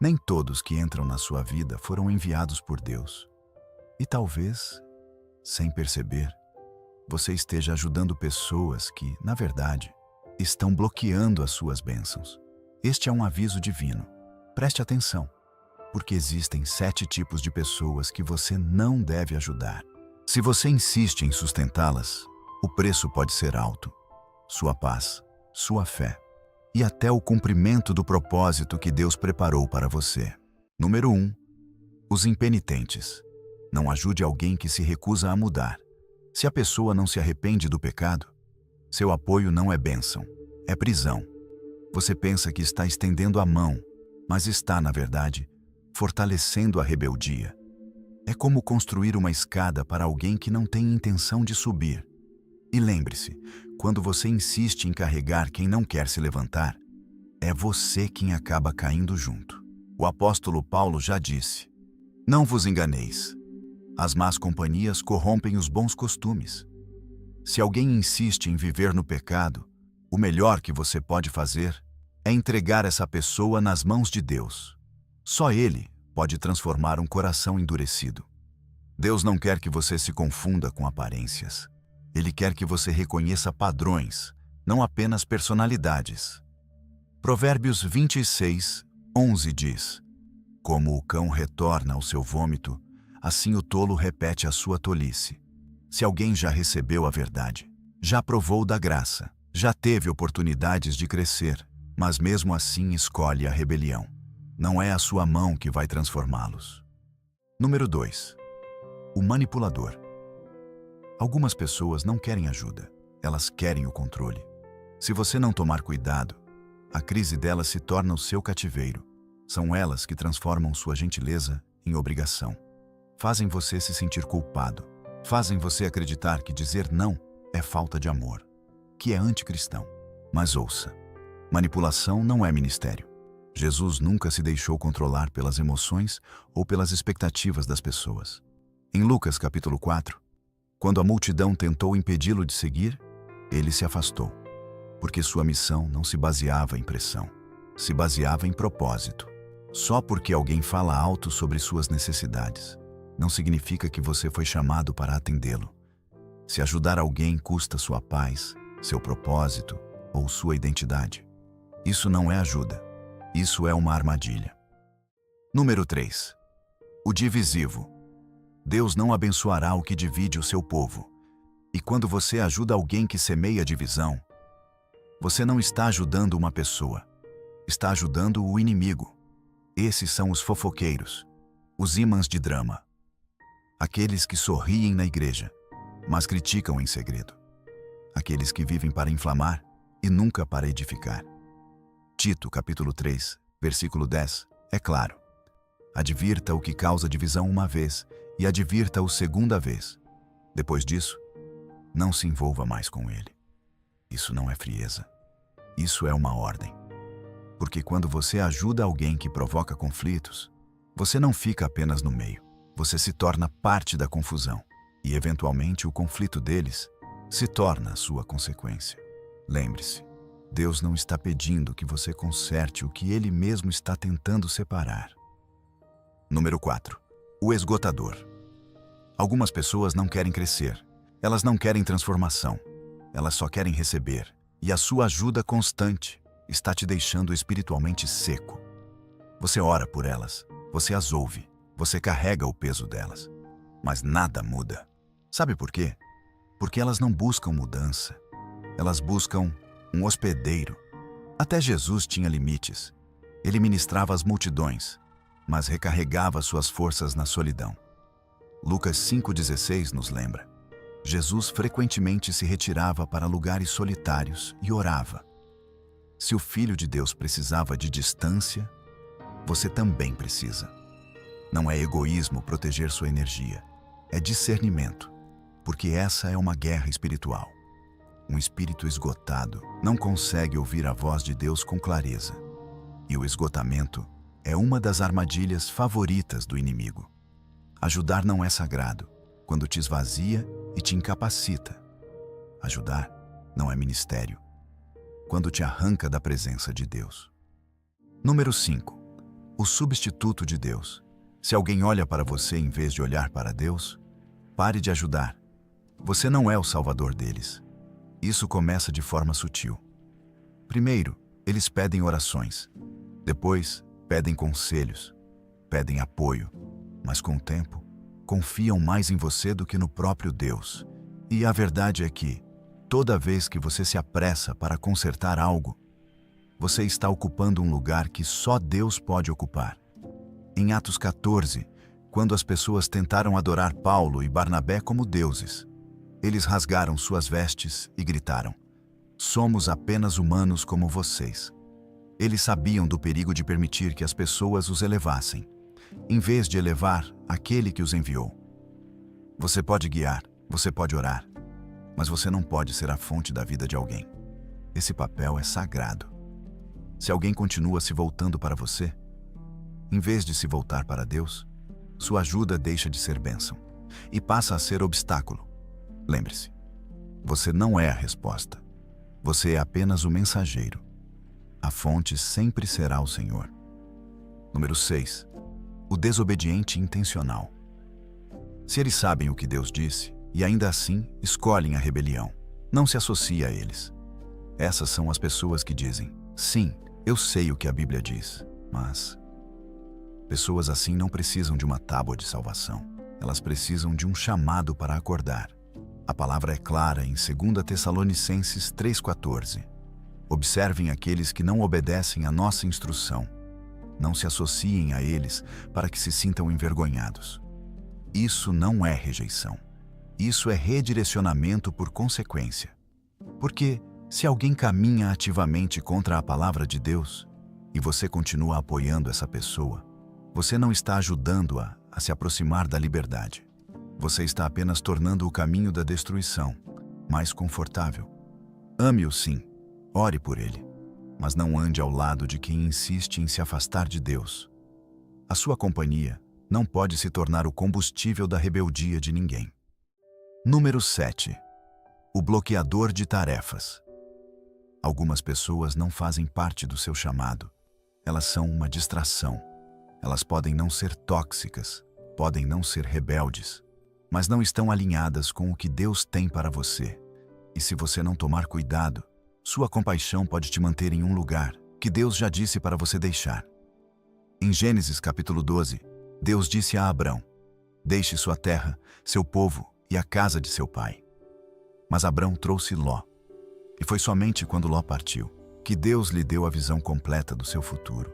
Nem todos que entram na sua vida foram enviados por Deus. E talvez, sem perceber, você esteja ajudando pessoas que, na verdade, estão bloqueando as suas bênçãos. Este é um aviso divino. Preste atenção, porque existem 7 tipos de pessoas que você não deve ajudar. Se você insiste em sustentá-las, o preço pode ser alto. Sua paz, sua fé e até o cumprimento do propósito que Deus preparou para você. Número 1. Os impenitentes. Não ajude alguém que se recusa a mudar. Se a pessoa não se arrepende do pecado, seu apoio não é bênção, é prisão. Você pensa que está estendendo a mão, mas está, na verdade, fortalecendo a rebeldia. É como construir uma escada para alguém que não tem intenção de subir. E lembre-se, quando você insiste em carregar quem não quer se levantar, é você quem acaba caindo junto. O apóstolo Paulo já disse: "Não vos enganeis. As más companhias corrompem os bons costumes." Se alguém insiste em viver no pecado, o melhor que você pode fazer é entregar essa pessoa nas mãos de Deus. Só Ele pode transformar um coração endurecido. Deus não quer que você se confunda com aparências. Ele quer que você reconheça padrões, não apenas personalidades. Provérbios 26:11 diz: "Como o cão retorna ao seu vômito, assim o tolo repete a sua tolice." Se alguém já recebeu a verdade, já provou da graça, já teve oportunidades de crescer, mas mesmo assim escolhe a rebelião, não é a sua mão que vai transformá-los. Número 2. O manipulador. Algumas pessoas não querem ajuda, elas querem o controle. Se você não tomar cuidado, a crise delas se torna o seu cativeiro. São elas que transformam sua gentileza em obrigação. Fazem você se sentir culpado. Fazem você acreditar que dizer não é falta de amor, que é anticristão. Mas ouça, manipulação não é ministério. Jesus nunca se deixou controlar pelas emoções ou pelas expectativas das pessoas. Em Lucas capítulo 4, quando a multidão tentou impedi-lo de seguir, ele se afastou, porque sua missão não se baseava em pressão, se baseava em propósito. Só porque alguém fala alto sobre suas necessidades, não significa que você foi chamado para atendê-lo. Se ajudar alguém custa sua paz, seu propósito ou sua identidade, isso não é ajuda, isso é uma armadilha. Número 3. O divisivo. Deus não abençoará o que divide o seu povo. E quando você ajuda alguém que semeia divisão, você não está ajudando uma pessoa, está ajudando o inimigo. Esses são os fofoqueiros, os ímãs de drama. Aqueles que sorriem na igreja, mas criticam em segredo. Aqueles que vivem para inflamar e nunca para edificar. Tito, capítulo 3, versículo 10, é claro. Advirta o que causa divisão uma vez e advirta-o segunda vez. Depois disso, não se envolva mais com ele. Isso não é frieza. Isso é uma ordem. Porque quando você ajuda alguém que provoca conflitos, você não fica apenas no meio. Você se torna parte da confusão e, eventualmente, o conflito deles se torna a sua consequência. Lembre-se, Deus não está pedindo que você conserte o que Ele mesmo está tentando separar. Número 4. O esgotador. Algumas pessoas não querem crescer, elas não querem transformação, elas só querem receber, e a sua ajuda constante está te deixando espiritualmente seco. Você ora por elas, você as ouve, você carrega o peso delas, mas nada muda. Sabe por quê? Porque elas não buscam mudança, elas buscam um hospedeiro. Até Jesus tinha limites. Ele ministrava às multidões, mas recarregava suas forças na solidão. Lucas 5,16 nos lembra. Jesus frequentemente se retirava para lugares solitários e orava. Se o Filho de Deus precisava de distância, você também precisa. Não é egoísmo proteger sua energia, é discernimento, porque essa é uma guerra espiritual. Um espírito esgotado não consegue ouvir a voz de Deus com clareza. E o esgotamento é uma das armadilhas favoritas do inimigo. Ajudar não é sagrado, quando te esvazia e te incapacita. Ajudar não é ministério, quando te arranca da presença de Deus. Número 5. o substituto de Deus. Se alguém olha para você em vez de olhar para Deus, pare de ajudar. Você não é o salvador deles. Isso começa de forma sutil. Primeiro, eles pedem orações. Depois, pedem conselhos. Pedem apoio. Mas com o tempo, confiam mais em você do que no próprio Deus. E a verdade é que, toda vez que você se apressa para consertar algo, você está ocupando um lugar que só Deus pode ocupar. Em Atos 14, quando as pessoas tentaram adorar Paulo e Barnabé como deuses, eles rasgaram suas vestes e gritaram: "Somos apenas humanos como vocês." Eles sabiam do perigo de permitir que as pessoas os elevassem, em vez de elevar aquele que os enviou. Você pode guiar, você pode orar, mas você não pode ser a fonte da vida de alguém. Esse papel é sagrado. Se alguém continua se voltando para você, em vez de se voltar para Deus, sua ajuda deixa de ser bênção e passa a ser obstáculo. Lembre-se, você não é a resposta. Você é apenas o mensageiro. A fonte sempre será o Senhor. Número 6. O desobediente intencional. Se eles sabem o que Deus disse e ainda assim escolhem a rebelião, não se associe a eles. Essas são as pessoas que dizem: "Sim, eu sei o que a Bíblia diz, mas..." Pessoas assim não precisam de uma tábua de salvação. Elas precisam de um chamado para acordar. A palavra é clara em 2 Tessalonicenses 3,14. Observem aqueles que não obedecem à nossa instrução. Não se associem a eles para que se sintam envergonhados. Isso não é rejeição. Isso é redirecionamento por consequência. Porque se alguém caminha ativamente contra a palavra de Deus e você continua apoiando essa pessoa, você não está ajudando-a a se aproximar da liberdade. Você está apenas tornando o caminho da destruição mais confortável. Ame-o sim, ore por ele, mas não ande ao lado de quem insiste em se afastar de Deus. A sua companhia não pode se tornar o combustível da rebeldia de ninguém. Número 7. O bloqueador de tarefas. Algumas pessoas não fazem parte do seu chamado. Elas são uma distração. Elas podem não ser tóxicas, podem não ser rebeldes, mas não estão alinhadas com o que Deus tem para você. E se você não tomar cuidado, sua compaixão pode te manter em um lugar que Deus já disse para você deixar. Em Gênesis capítulo 12, Deus disse a Abrão: "Deixe sua terra, seu povo e a casa de seu pai." Mas Abrão trouxe Ló. E foi somente quando Ló partiu que Deus lhe deu a visão completa do seu futuro.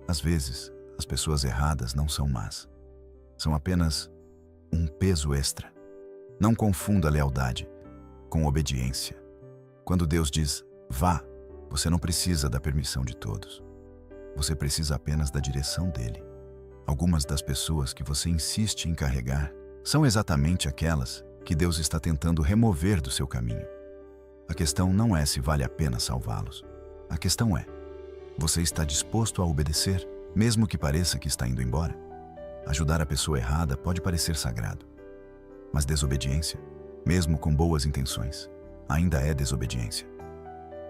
Às vezes, as pessoas erradas não são más. São apenas um peso extra. Não confunda lealdade com obediência. Quando Deus diz "vá", você não precisa da permissão de todos. Você precisa apenas da direção dele. Algumas das pessoas que você insiste em carregar são exatamente aquelas que Deus está tentando remover do seu caminho. A questão não é se vale a pena salvá-los. A questão é: você está disposto a obedecer, mesmo que pareça que está indo embora? Ajudar a pessoa errada pode parecer sagrado, mas desobediência, mesmo com boas intenções, ainda é desobediência.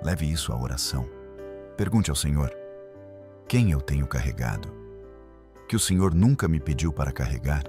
Leve isso à oração. Pergunte ao Senhor: quem eu tenho carregado? Que o Senhor nunca me pediu para carregar,